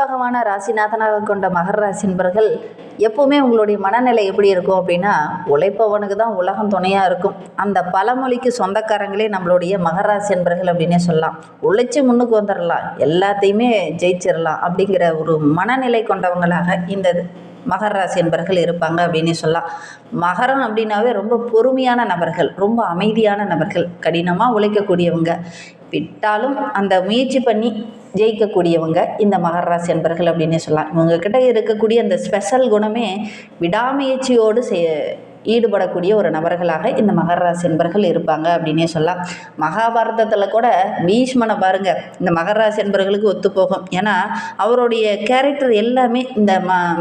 பகவான ராசிநாதனாக கொண்ட மகர ராசி என்பவர்கள் எப்பவுமே உங்களுடைய மனநிலை எப்படி இருக்கும் அப்படின்னா, உழைப்பவனுக்கு தான் உலகம் துணையாக இருக்கும். அந்த பழமொழிக்கு சொந்தக்காரங்களே நம்மளுடைய மகர ராசி என்பவர்கள் அப்படின்னே சொல்லலாம். உழைச்சி முன்னுக்கு வந்துடலாம், எல்லாத்தையுமே ஜெயிச்சிடலாம் அப்படிங்கிற ஒரு மனநிலை கொண்டவங்களாக இந்த மகர ராசி என்பவர்கள் இருப்பாங்க அப்படின்னே சொல்லலாம். மகரம் அப்படின்னாவே ரொம்ப பொறுமையான நபர்கள், ரொம்ப அமைதியான நபர்கள், கடினமாக உழைக்கக்கூடியவங்க, விட்டாலும் அந்த முயற்சி பண்ணி ஜெயிக்கக்கூடியவங்க இந்த மகர ராசி என்பர்கள் அப்படின்னே சொல்லலாம். இவங்கக்கிட்ட இருக்கக்கூடிய அந்த ஸ்பெஷல் குணமே விடாமுயற்சியோடு ஈடுபடக்கூடிய ஒரு நபர்களாக இந்த மகர ராசி என்பர்கள் இருப்பாங்க அப்படின்னே சொல்லலாம். மகாபாரதத்தில் கூட பீஷ்மனை பாருங்கள், இந்த மகர ராசி என்பர்களுக்கு ஒத்துப்போகும். ஏன்னா அவருடைய கேரக்டர் எல்லாமே இந்த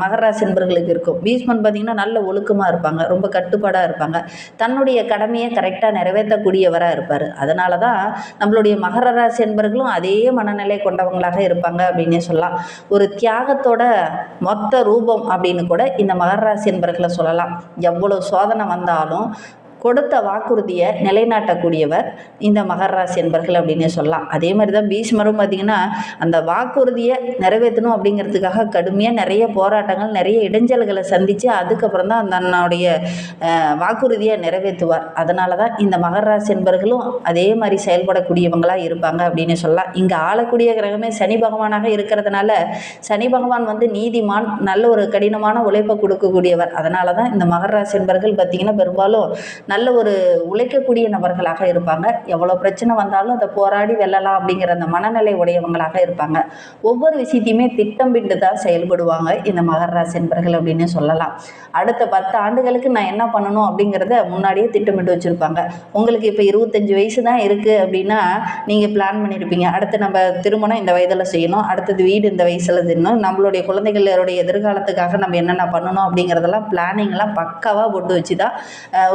மகர ராசி என்பர்களுக்கு இருக்கும். பீஷ்மன் பார்த்திங்கன்னா நல்ல ஒழுக்கமாக இருப்பாங்க, ரொம்ப கட்டுப்பாடாக இருப்பாங்க, தன்னுடைய கடமையை கரெக்டாக நிறைவேற்றக்கூடியவராக இருப்பார். அதனால தான் நம்மளுடைய மகர ராசி என்பர்களும் அதே மனநிலை கொண்டவங்களாக இருப்பாங்க அப்படின்னே சொல்லலாம். ஒரு தியாகத்தோட மொத்த ரூபம் அப்படின்னு கூட இந்த மகர ராசி என்பர்களை சொல்லலாம். எவ்வளோ சோதனை வந்தாலும் கொடுத்த வாக்குறுதியை நிலைநாட்டக்கூடியவர் இந்த மகர ராசி என்பர்கள் அப்படின்னே சொல்லலாம். அதே மாதிரி தான் பீஷ்மரும் பார்த்திங்கன்னா அந்த வாக்குறுதியை நிறைவேற்றணும் அப்படிங்கிறதுக்காக கடுமையாக நிறைய போராட்டங்கள், நிறைய இடைஞ்சல்களை சந்தித்து அதுக்கப்புறம் தான் தன்னுடைய வாக்குறுதியை நிறைவேற்றுவார். அதனால தான் இந்த மகர ராசி என்பர்களும் அதே மாதிரி செயல்படக்கூடியவங்களாக இருப்பாங்க அப்படின்னு சொல்லலாம். இங்கே ஆளக்கூடிய கிரகமே சனி பகவானாக இருக்கிறதுனால சனி பகவான் நீதிமான், நல்ல ஒரு கடினமான உழைப்பை கொடுக்கக்கூடியவர். அதனால தான் இந்த மகர ராசி என்பர்கள் பார்த்திங்கன்னா பெரும்பாலும் நல்ல ஒரு உழைக்கக்கூடிய நபர்களாக இருப்பாங்க. எவ்வளோ பிரச்சனை வந்தாலும் அதை போராடி வெல்லலாம் அப்படிங்கிற அந்த மனநிலை உடையவங்களாக இருப்பாங்க. ஒவ்வொரு விஷயத்தையுமே திட்டமிட்டு தான் செயல்படுவாங்க இந்த மகர ராசி என்பர்கள் அப்படின்னு சொல்லலாம். அடுத்த 10 ஆண்டுகளுக்கு நான் என்ன பண்ணணும் அப்படிங்கிறத முன்னாடியே திட்டமிட்டு வச்சுருப்பாங்க. உங்களுக்கு இப்போ 25 வயசு தான் இருக்குது அப்படின்னா நீங்கள் பிளான் பண்ணியிருப்பீங்க, அடுத்து நம்ம திருமணம் இந்த வயதில் செய்யணும், அடுத்தது வீடு இந்த வயசில் தின்னும், நம்மளுடைய குழந்தைகளுடைய எதிர்காலத்துக்காக நம்ம என்னென்ன பண்ணணும் அப்படிங்கிறதெல்லாம் பிளானிங்லாம் பக்காவாக போட்டு வச்சு தான்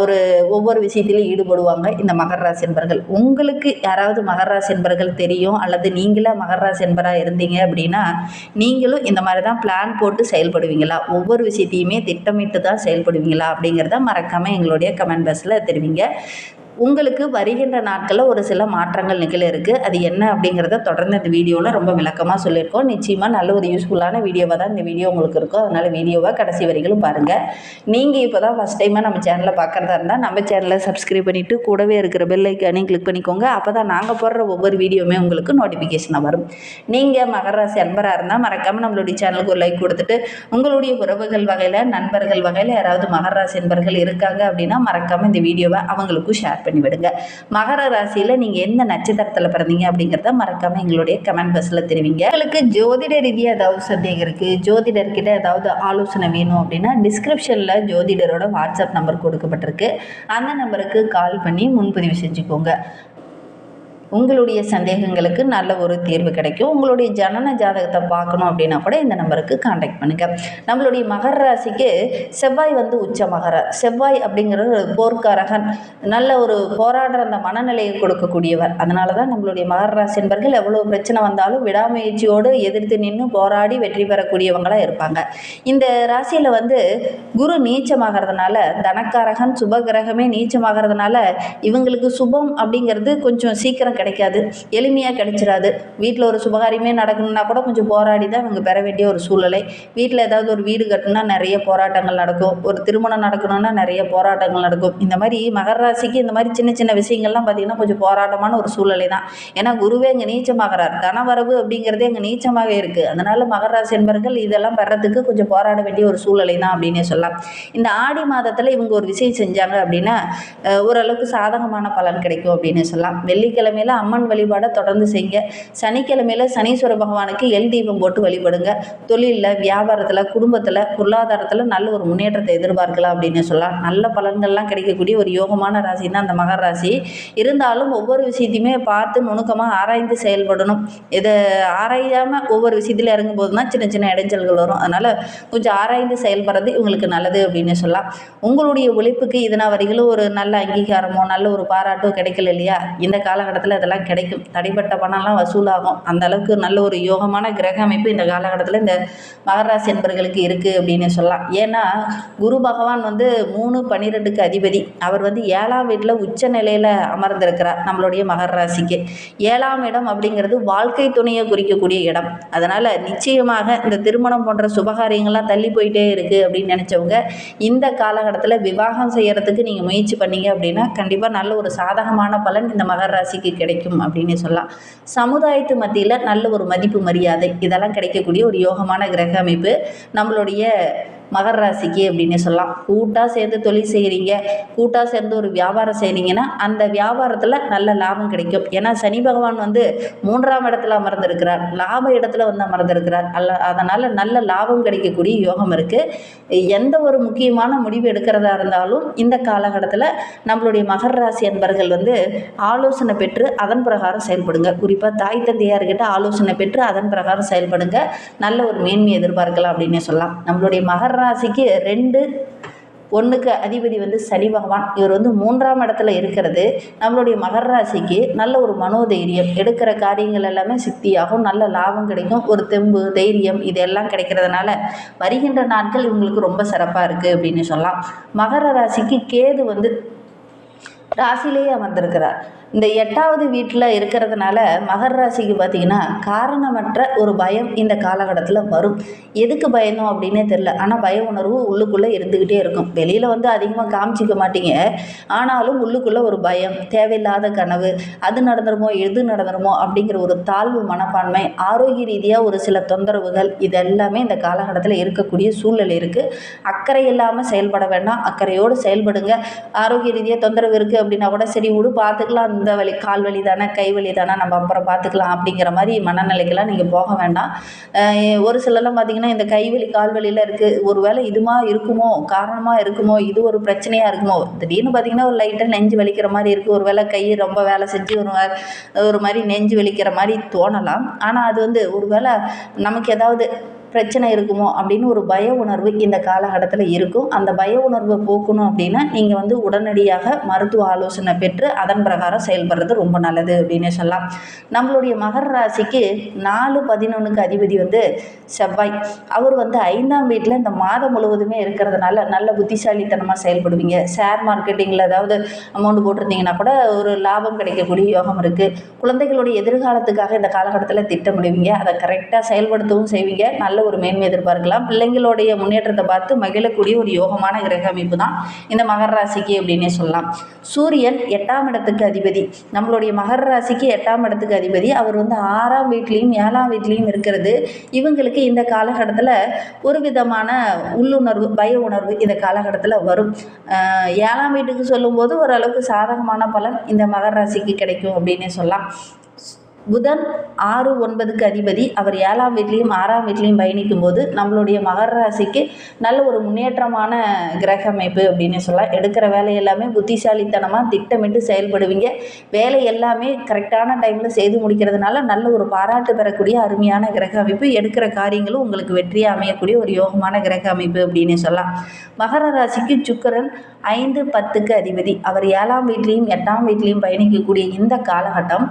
ஒரு ஒவ்வொரு விஷயத்திலையும் ஈடுபடுவாங்க இந்த மகர ராசி என்பர்கள். உங்களுக்கு யாராவது மகர ராசி என்பர்கள் தெரியும் அல்லது நீங்களே மகர ராசி என்பராக இருந்தீங்க அப்படின்னா நீங்களும் இந்த மாதிரி தான் பிளான் போட்டு செயல்படுவீங்களா, ஒவ்வொரு விஷயத்தையுமே திட்டமிட்டு தான் செயல்படுவீங்களா அப்படிங்கிறத மறக்காமல் எங்களுடைய கமெண்ட் பாக்ஸில் தெரிவிங்க. உங்களுக்கு வருகின்ற நாட்களில் ஒரு சில மாற்றங்கள் நிகழ இருக்குது. அது என்ன அப்படிங்கிறத தொடர்ந்து இந்த வீடியோவில் ரொம்ப விளக்கமாக சொல்லியிருக்கோம். நிச்சயமாக நல்ல ஒரு யூஸ்ஃபுல்லான வீடியோவாக தான் இந்த வீடியோ உங்களுக்கு இருக்கும். அதனால் வீடியோவை கடைசி வரைக்கும் பாருங்கள். நீங்கள் இப்போ தான் ஃபஸ்ட் டைமாக நம்ம சேனலை பார்க்குறதா இருந்தால் நம்ம சேனலை சப்ஸ்கிரைப் பண்ணிவிட்டு கூடவே இருக்கிற பெல் ஐக்கானையும் கிளிக் பண்ணிக்கோங்க. அப்போ தான் நாங்கள் போடுற ஒவ்வொரு வீடியோவுமே உங்களுக்கு நோட்டிஃபிகேஷனாக வரும். நீங்கள் மகர ராசி அன்பராக இருந்தால் மறக்காமல் நம்மளுடைய சேனலுக்கு ஒரு லைக் கொடுத்துட்டு உங்களுடைய உறவுகள் வகையில், நண்பர்கள் வகையில் யாராவது மகர ராசி என்பர்கள் இருக்காங்க அப்படின்னா மறக்காமல் இந்த வீடியோவை அவங்களுக்கும் ஷேர் பண்ணி விடுங்க. மகர ராசியில் நீங்கள் எந்த நட்சத்திரத்தில் பிறந்தீங்க அப்படிங்கிறத மறக்காமல் எங்களுடைய கமெண்ட் பாக்ஸில் தெரிவிங்க. உங்களுக்கு ஜோதிட ரீதியாக ஏதாவது சந்தேகம் இருக்குது, ஜோதிடர்கிட்ட ஏதாவது ஆலோசனை வேணும் அப்படின்னா டிஸ்கிரிப்ஷனில் ஜோதிடரோட வாட்ஸ்அப் நம்பர் கொடுக்கப்பட்டிருக்கு. அந்த நம்பருக்கு கால் பண்ணி முன்பதிவு செஞ்சுக்கோங்க. உங்களுடைய சந்தேகங்களுக்கு நல்ல ஒரு தீர்வு கிடைக்கும். உங்களுடைய ஜனன ஜாதகத்தை பார்க்கணும் அப்படின்னா கூட இந்த நம்பருக்கு காண்டாக்ட் பண்ணுங்கள். நம்மளுடைய மகர ராசிக்கு செவ்வாய் உச்ச செவ்வாய் அப்படிங்கிற ஒரு போர்க்காரகன், நல்ல ஒரு போராடுற அந்த மனநிலையை கொடுக்கக்கூடியவர். அதனால தான் நம்மளுடைய மகர ராசி என்பர்கள் எவ்வளோ பிரச்சனை வந்தாலும் விடாமுயற்சியோடு எதிர்த்து நின்று போராடி வெற்றி பெறக்கூடியவங்களாக இருப்பாங்க. இந்த ராசியில் குரு நீச்சமாகிறதுனால, தனக்காரகன் சுபகிரகமே நீச்சமாகிறதுனால இவங்களுக்கு சுபம் அப்படிங்கிறது கொஞ்சம் சீக்கிரம் கிடைக்காது, எளிமையாக கிடைச்சிடாது. வீட்டில் ஒரு சுபகாரியமே நடக்கணும்னா கூட கொஞ்சம் போராடி தான் இவங்க பெற வேண்டிய ஒரு சூழ்நிலை. வீட்டில் ஏதாவது ஒரு வீடு கட்டணும்னா நிறைய போராட்டங்கள் நடக்கும், ஒரு திருமணம் நடக்கணும்னா நிறைய போராட்டங்கள் நடக்கும். இந்த மாதிரி மகர ராசிக்கு இந்த மாதிரி சின்ன சின்ன விஷயங்கள்லாம் பார்த்திங்கன்னா கொஞ்சம் போராட்டமான ஒரு சூழ்நிலை தான். ஏன்னா குருவே இங்கே நீச்சமாகிறார், தனவரவு அப்படிங்கிறதே இங்கே நீச்சமாக இருக்குது. அதனால் மகர ராசி என்பர்கள் இதெல்லாம் பெறத்துக்கு கொஞ்சம் போராட வேண்டிய ஒரு சூழ்நிலை தான் அப்படின்னே சொல்லலாம். இந்த ஆடி மாதத்தில் இவங்க ஒரு விஷயம் செஞ்சாங்க அப்படின்னா ஓரளவுக்கு சாதகமான பலன் கிடைக்கும் அப்படின்னு சொல்லலாம். வெள்ளிக்கிழமையில் அம்மன் வழிபாடை தொடர்ந்து செய்யுங்க. சனிக்கிழமையில் சனீஸ்வர பகவானுக்கு எல் தீபம் போட்டு வழிபடுங்க. தொழிலில், வியாபாரத்தில், குடும்பத்தில், பொருளாதாரத்தில் நல்ல ஒரு முன்னேற்றத்தை எதிர்பார்க்கலாம் அப்படின்னு சொல்லலாம். நல்ல பலன்கள்லாம் கிடைக்கக்கூடிய ஒரு யோகமான ராசி தான் அந்த மகர ராசி. இருந்தாலும் ஒவ்வொரு விஷயத்தையுமே பார்த்து நுணுக்கமாக ஆராய்ந்து செயல்படணும். இதை ஆராயாமல் ஒவ்வொரு விஷயத்தில் இறங்கும் போது தான் சின்ன சின்ன இடைஞ்சல்கள் வரும். அதனால் கொஞ்சம் ஆராய்ந்து செயல்படுறது இவங்களுக்கு நல்லது அப்படின்னு சொல்லலாம். உங்களுடைய உழைப்புக்கு இதனால் வரைகளும் ஒரு நல்ல அங்கீகாரமோ நல்ல ஒரு பாராட்டோ கிடைக்கல இல்லையா? இந்த காலகட்டத்தில் காலகட்டத்தில் இதெல்லாம் கிடைக்கும். தடைப்பட்ட பணம்லாம் வசூலாகும். அந்த அளவுக்கு நல்ல ஒரு யோகமான கிரக அமைப்பு இந்த காலகட்டத்தில் இந்த மகர ராசி என்பர்களுக்கு இருக்குது அப்படின்னு சொல்லலாம். ஏன்னா குரு பகவான் வந்து 3, 12க்கு அதிபதி. அவர் வந்து 7ஆம் வீட்டில் உச்ச நிலையில் அமர்ந்திருக்கிறார் நம்மளுடைய மகர ராசிக்கு. 7ஆம் இடம் அப்படிங்கிறது வாழ்க்கை துணையை குறிக்கக்கூடிய இடம். அதனால் நிச்சயமாக இந்த திருமணம் போன்ற சுபகாரியங்கள்லாம் தள்ளி போயிட்டே இருக்குது அப்படின்னு நினச்சவங்க இந்த காலகட்டத்தில் விவாகம் செய்கிறதுக்கு நீங்கள் முயற்சி பண்ணீங்க அப்படின்னா கண்டிப்பாக நல்ல ஒரு சாதகமான பலன் இந்த மகர ராசிக்கு கிடைக்கும் அப்படின்னு சொல்லலாம். சமுதாயத்து மத்தியில் நல்ல ஒரு மதிப்பு மரியாதை இதெல்லாம் கிடைக்கக்கூடிய ஒரு யோகமான கிரக அமைப்பு நம்மளுடைய மகர ராசிக்கு அப்படின்னு சொல்லலாம். கூட்டாக சேர்ந்து தொழில் செய்கிறீங்க, கூட்டாக சேர்ந்து ஒரு வியாபாரம் செய்கிறீங்கன்னா அந்த வியாபாரத்தில் நல்ல லாபம் கிடைக்கும். ஏன்னா சனி பகவான் வந்து 3ஆம் இடத்துல அமர்ந்திருக்கிறார், லாப இடத்துல வந்து அமர்ந்திருக்கிறார். அதனால் நல்ல லாபம் கிடைக்கக்கூடிய யோகம் இருக்குது. எந்த ஒரு முக்கியமான முடிவு எடுக்கிறதா இருந்தாலும் இந்த காலகட்டத்தில் நம்மளுடைய மகர ராசி என்பர்கள் வந்து ஆலோசனை பெற்று அதன் பிரகாரம் செயல்படுங்க. குறிப்பாக தாய் தந்தையார்கிட்ட ஆலோசனை பெற்று அதன் பிரகாரம் செயல்படுங்க. நல்ல ஒரு மேன்மையை எதிர்பார்க்கலாம் அப்படின்னு சொல்லலாம். நம்மளுடைய மகர ராசிக்கு 2, 1க்கு அதிபதி வந்து சனி பகவான். இவர் வந்து 3ஆம் இடத்துல இருக்கிறது நம்மளுடைய மகர ராசிக்கு நல்ல ஒரு மனோதைரியம், எடுக்கிற காரியங்கள் எல்லாமே சித்தியாகும், நல்ல லாபம் கிடைக்கும், ஒரு தெம்பு தைரியம் இதெல்லாம் கிடைக்கிறதுனால வருகின்ற நாட்கள் இவங்களுக்கு ரொம்ப சிறப்பாக இருக்குது அப்படின்னு சொல்லலாம். மகர ராசிக்கு கேது வந்து ராசிலேயே அமர்ந்திருக்கிறார். இந்த 8வது வீட்டில் இருக்கிறதுனால மகர ராசிக்கு பார்த்திங்கன்னா காரணமற்ற ஒரு பயம் இந்த காலகட்டத்தில் வரும். எதுக்கு பயந்தோம் அப்படின்னே தெரில, ஆனால் பய உணர்வு உள்ளுக்குள்ளே இருந்துக்கிட்டே இருக்கும். வெளியில் வந்து அதிகமாக காமிச்சிக்க மாட்டீங்க, ஆனாலும் உள்ளுக்குள்ளே ஒரு பயம், தேவையில்லாத கனவு, அது நடந்துருமோ எது நடந்துருமோ அப்படிங்கிற ஒரு தாழ்வு மனப்பான்மை, ஆரோக்கிய ரீதியாக ஒரு சில தொந்தரவுகள் இதெல்லாமே இந்த காலகட்டத்தில் இருக்கக்கூடிய சூழ்நிலை இருக்குது. அக்கறை இல்லாமல் செயல்பட வேண்டாம், அக்கறையோடு செயல்படுங்க. ஆரோக்கிய ரீதியாக தொந்தரவு இருக்குது அப்படின்னா கூட சரி விடு பார்த்துக்கலாம், இந்த வலி கால் வலி தானே கை வலி தானே நம்ம அப்புறம் பார்த்துக்கலாம் அப்படிங்கிற மாதிரி மனநிலைக்கெல்லாம் நீங்கள் போக வேண்டாம். ஒரு சிலர்லாம் பார்த்திங்கன்னா இந்த கை வலி கால் வலியில் இருக்குது, ஒரு வேளை இதுமா இருக்குமோ, காரணமாக இருக்குமோ, இது ஒரு பிரச்சனையாக இருக்குமோ, திடீர்னு பார்த்திங்கன்னா ஒரு லைட்டாக நெஞ்சு வலிக்கிற மாதிரி இருக்குது, ஒரு வேளை கை ரொம்ப வேலை செஞ்சு ஒரு மாதிரி நெஞ்சு வலிக்கிற மாதிரி தோணலாம். ஆனால் அது வந்து ஒரு வேளை நமக்கு ஏதாவது பிரச்சனை இருக்குமோ அப்படின்னு ஒரு பய உணர்வு இந்த காலகட்டத்தில் இருக்கும். அந்த பய உணர்வை போக்கணும் அப்படின்னா நீங்கள் வந்து உடனடியாக மருத்துவ ஆலோசனை பெற்று அதன் பிரகாரம் செயல்படுறது ரொம்ப நல்லது அப்படின்னு சொல்லலாம். நம்மளுடைய மகர ராசிக்கு 4, 11க்கு அதிபதி வந்து செவ்வாய். அவர் வந்து 5ஆம் வீட்டில் இந்த மாதம் முழுவதுமே இருக்கிறதுனால நல்ல புத்திசாலித்தனமாக செயல்படுவீங்க. ஷேர் மார்க்கெட்டிங்கில் ஏதாவது அமௌண்ட் போட்டிருந்தீங்கன்னா கூட ஒரு லாபம் கிடைக்கக்கூடிய யோகம் இருக்குது. குழந்தைகளுடைய எதிர்காலத்துக்காக இந்த காலகட்டத்தில் திட்டமிடுவீங்க, அதை கரெக்டாக செயல்படுத்தவும் செய்வீங்க. நல்ல ஒரு மேன்மை எதிர்பார்க்கலாம். பிள்ளைங்களுடைய முன்னேற்றத்தை பார்த்து மகிழக்கூடிய ஒரு யோகமான கிரக அமைப்பு தான் இந்த மகர ராசிக்கு அப்படின்னே சொல்லலாம். சூரியன் 8ஆம் இடத்துக்கு அதிபதி. நம்மளுடைய மகர ராசிக்கு 8ஆம் இடத்துக்கு அதிபதி. அவர் வந்து 6ஆம் வீட்லேயும் 7ஆம் வீட்லேயும் இருக்கிறது இவங்களுக்கு இந்த காலகட்டத்தில் ஒரு விதமான உள்ளுணர்வு, பய உணர்வு இந்த காலகட்டத்தில் வரும். 7ஆம் வீட்டுக்கு சொல்லும்போது ஓரளவுக்கு சாதகமான பலன் இந்த மகர ராசிக்கு கிடைக்கும் அப்படின்னே சொல்லலாம். புதன் 6, 9க்கு அதிபதி. அவர் 7ஆம் வீட்லேயும் 6ஆம் வீட்லேயும் பயணிக்கும் போது நம்மளுடைய மகர ராசிக்கு நல்ல ஒரு முன்னேற்றமான கிரக அமைப்பு அப்படின்னு சொல்லலாம். எடுக்கிற வேலை எல்லாமே புத்திசாலித்தனமாக திட்டமிட்டு செயல்படுவீங்க. வேலை எல்லாமே கரெக்டான டைமில் செய்து முடிக்கிறதுனால நல்ல ஒரு பாராட்டு பெறக்கூடிய அருமையான கிரக அமைப்பு. எடுக்கிற காரியங்களும் உங்களுக்கு வெற்றியாக அமையக்கூடிய ஒரு யோகமான கிரக அமைப்பு அப்படின்னு சொல்லலாம். மகர ராசிக்கு சுக்கிரன் 5, 10க்கு அதிபதி. அவர் 7ஆம் வீட்லேயும் 8ஆம் வீட்லேயும் பயணிக்கக்கூடிய இந்த காலகட்டம்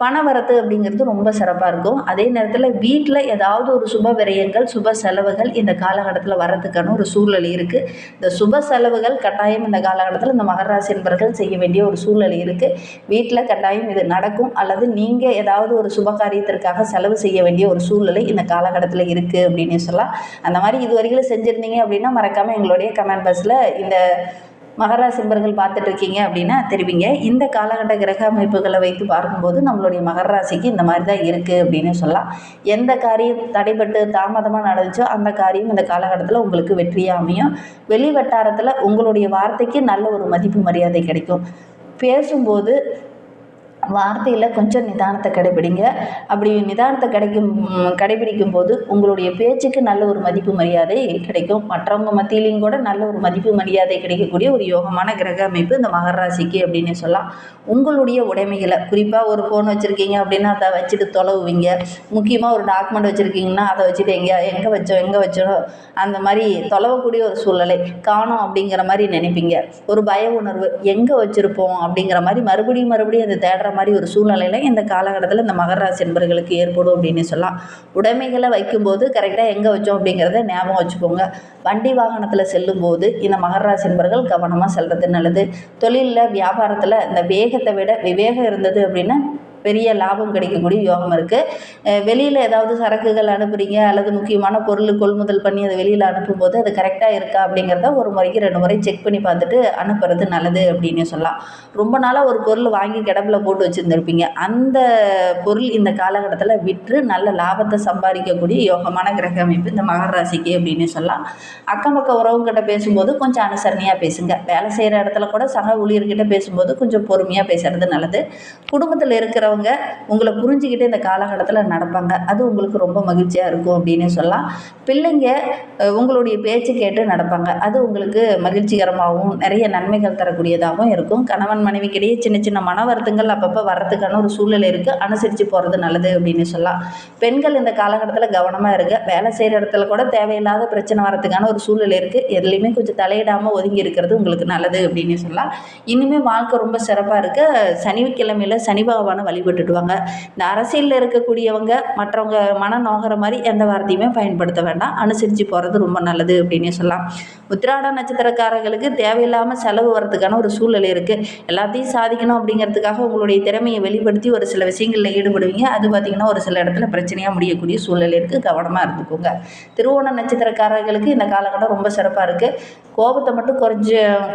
பணவரத்து அப்படிங்கிறது ரொம்ப சிறப்பாக இருக்கும். அதே நேரத்தில் வீட்டில் ஏதாவது ஒரு சுப விரயங்கள், சுப செலவுகள் இந்த காலகட்டத்தில் வர்றதுக்கான ஒரு சூழ்நிலை இருக்குது. இந்த சுப செலவுகள் கட்டாயம் இந்த காலகட்டத்தில் இந்த மகர ராசி என்பர்கள் செய்ய வேண்டிய ஒரு சூழ்நிலை இருக்குது. வீட்டில் கட்டாயம் இது நடக்கும், அல்லது நீங்கள் ஏதாவது ஒரு சுப காரியத்திற்காக செலவு செய்ய வேண்டிய ஒரு சூழ்நிலை இந்த காலகட்டத்தில் இருக்குது அப்படின்னு சொல்லலாம். அந்த மாதிரி இது வரைக்கும் செஞ்சுருந்தீங்க அப்படின்னா மறக்காமல் எங்களுடைய கமெண்ட் பாக்ஸில் இந்த மகர ராசி என்பர்கள் பார்த்துட்டு இருக்கீங்க அப்படின்னா தெரிவிங்க. இந்த காலகட்ட கிரக அமைப்புகளை வைத்து பார்க்கும்போது நம்மளுடைய மகர ராசிக்கு இந்த மாதிரி தான் இருக்குது அப்படின்னு சொல்லலாம். எந்த காரியம் தடைபட்டு தாமதமாக நடந்துச்சோ அந்த காரியம் இந்த காலகட்டத்தில் உங்களுக்கு வெற்றியாக அமையும். வெளி வட்டாரத்தில் உங்களுடைய வார்த்தைக்கு நல்ல ஒரு மதிப்பு மரியாதை கிடைக்கும். பேசும்போது வார்த்தையில் கொஞ்சம் நிதானத்தை கடைபிடிங்க. அப்படி நிதானத்தை கடைபிடிக்கும் போது உங்களுடைய பேச்சுக்கு நல்ல ஒரு மதிப்பு மரியாதை கிடைக்கும். மற்றவங்க மத்தியிலையும் கூட நல்ல ஒரு மதிப்பு மரியாதை கிடைக்கக்கூடிய ஒரு யோகமான கிரக அமைப்பு இந்த மகர ராசிக்கு அப்படின்னு சொல்லலாம். உங்களுடைய உடைமைகளை, குறிப்பாக ஒரு ஃபோன் வச்சுருக்கீங்க அப்படின்னா அதை வச்சுட்டு தொலைவுவீங்க. முக்கியமாக ஒரு டாக்குமெண்ட் வச்சுருக்கீங்கன்னா அதை வச்சுட்டு எங்கே வச்சோம் அந்த மாதிரி தொலைவக்கூடிய ஒரு சூழ்நிலை, காணோம் அப்படிங்கிற மாதிரி நினைப்பீங்க. ஒரு பய உணர்வு, எங்கே வச்சுருப்போம் அப்படிங்கிற மாதிரி மறுபடியும் அந்த தேடுற மாதிரி ஒரு சூழ்நிலையில் இந்த காலகட்டத்தில் இந்த மகர ராசி என்பர்களுக்கு ஏற்படும் அப்படின்னு சொல்லலாம். உடைமைகளை வைக்கும்போது கரெக்டாக எங்கே வச்சோம் அப்படிங்கிறத ஞாபகம் வச்சுக்கோங்க. வண்டி வாகனத்தில் செல்லும்போது இந்த மகர ராசி என்பர்கள் கவனமாக செல்வது நல்லது. தொழிலில் வியாபாரத்தில் இந்த வேகத்தை விட விவேகம் இருந்தது அப்படின்னா பெரிய லாபம் கிடைக்கக்கூடிய யோகம் இருக்குது. வெளியில் ஏதாவது சரக்குகள் அனுப்புகிறீங்க அல்லது முக்கியமான பொருள் கொள்முதல் பண்ணி அதை வெளியில் அனுப்பும்போது அது கரெக்டாக இருக்கா அப்படிங்கிறத ஒரு முறைக்கு 2 முறை செக் பண்ணி பார்த்துட்டு அனுப்புறது நல்லது அப்படின்னு சொல்லலாம். ரொம்ப நாளாக ஒரு பொருள் வாங்கி கிடப்பில் போட்டு வச்சுருந்துருப்பீங்க. அந்த பொருள் இந்த காலகட்டத்தில் விற்று நல்ல லாபத்தை சம்பாதிக்கக்கூடிய யோகமான கிரக அமைப்பு இந்த மகர ராசிக்கு அப்படின்னு சொல்லலாம். அக்கம் பக்கம் உறவுங்கிட்ட பேசும்போது கொஞ்சம் அனுசரணையாக பேசுங்க. வேலை செய்கிற இடத்துல கூட சக ஊழியர்கிட்ட பேசும்போது கொஞ்சம் பொறுமையாக பேசுறது நல்லது. குடும்பத்தில் இருக்கிற உங்களை புரிஞ்சுக்கிட்டு இந்த காலகட்டத்தில் நடப்பாங்க. அது உங்களுக்கு ரொம்ப மகிழ்ச்சியாக இருக்கும் அப்படின்னு சொல்லலாம். பிள்ளைங்க உங்களுடைய பேச்சு கேட்டு நடப்பாங்க. அது உங்களுக்கு மகிழ்ச்சிகரமாகவும் நிறைய நன்மைகள் தரக்கூடியதாகவும் இருக்கும். கணவன் மனைவிக்கிடையே சின்ன சின்ன மன வருத்தங்கள் அப்பப்போ வர்றதுக்கான ஒரு சூழ்நிலை இருக்குது. அனுசரித்து போகிறது நல்லது அப்படின்னு சொல்லலாம். பெண்கள் இந்த காலகட்டத்தில் கவனமாக இருங்க. வேலை செய்கிற இடத்துல கூட தேவையில்லாத பிரச்சனை வரதுக்கான ஒரு சூழ்நிலை இருக்குது. எதுலேயுமே கொஞ்சம் தலையிடாமல் ஒதுங்கி இருக்கிறது உங்களுக்கு நல்லது அப்படின்னு சொல்லலாம். இனிமேல் வாழ்க்கை ரொம்ப சிறப்பாக இருக்குது. சனிக்கிழமையில் சனி பகவானை வழிபட்டுடுவாங்க. இந்த அரசியலில் இருக்கக்கூடியவங்க மற்றவங்க மனம் நோகிற மாதிரி எந்த வார்த்தையுமே பயன்படுத்த வேண்டாம். அனுசரித்து போகிறது ரொம்ப நல்லது அப்படின்னு சொல்லலாம். உத்திராட நட்சத்திரக்காரர்களுக்கு தேவையில்லாமல் செலவு வரதுக்கான ஒரு சூழ்நிலை இருக்குது. எல்லாத்தையும் சாதிக்கணும் அப்படிங்கிறதுக்காக உங்களுடைய திறமையை வெளிப்படுத்தி ஒரு சில விஷயங்களில் ஈடுபடுவீங்க. அது பார்த்திங்கன்னா ஒரு சில இடத்துல பிரச்சனையாக முடியக்கூடிய சூழ்நிலை இருக்குது. கவனமாக இருந்துக்கோங்க. திருவோண நட்சத்திரக்காரர்களுக்கு இந்த காலகட்டம் ரொம்ப சிறப்பாக இருக்குது. கோபத்தை மட்டும்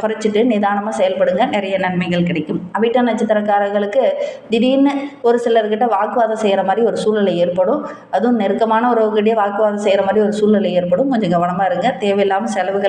குறைச்சிட்டு நிதானமாக செயல்படுங்க. நிறைய நன்மைகள் கிடைக்கும். அவிட்ட நட்சத்திரக்காரர்களுக்கு திடீர்னு ஒரு சிலர்கிட்ட வாக்குவாதம் செய்கிற மாதிரி ஒரு சூழ்நிலை ஏற்படும். அதுவும் நெருக்கமான உறவுகிட்டே வாக்குவாதம் செய்கிற மாதிரி ஒரு சூழ்நிலை ஏற்படும். கொஞ்சம் கவனமாக இருங்க. தேவையில்லாமல் செலவுகள்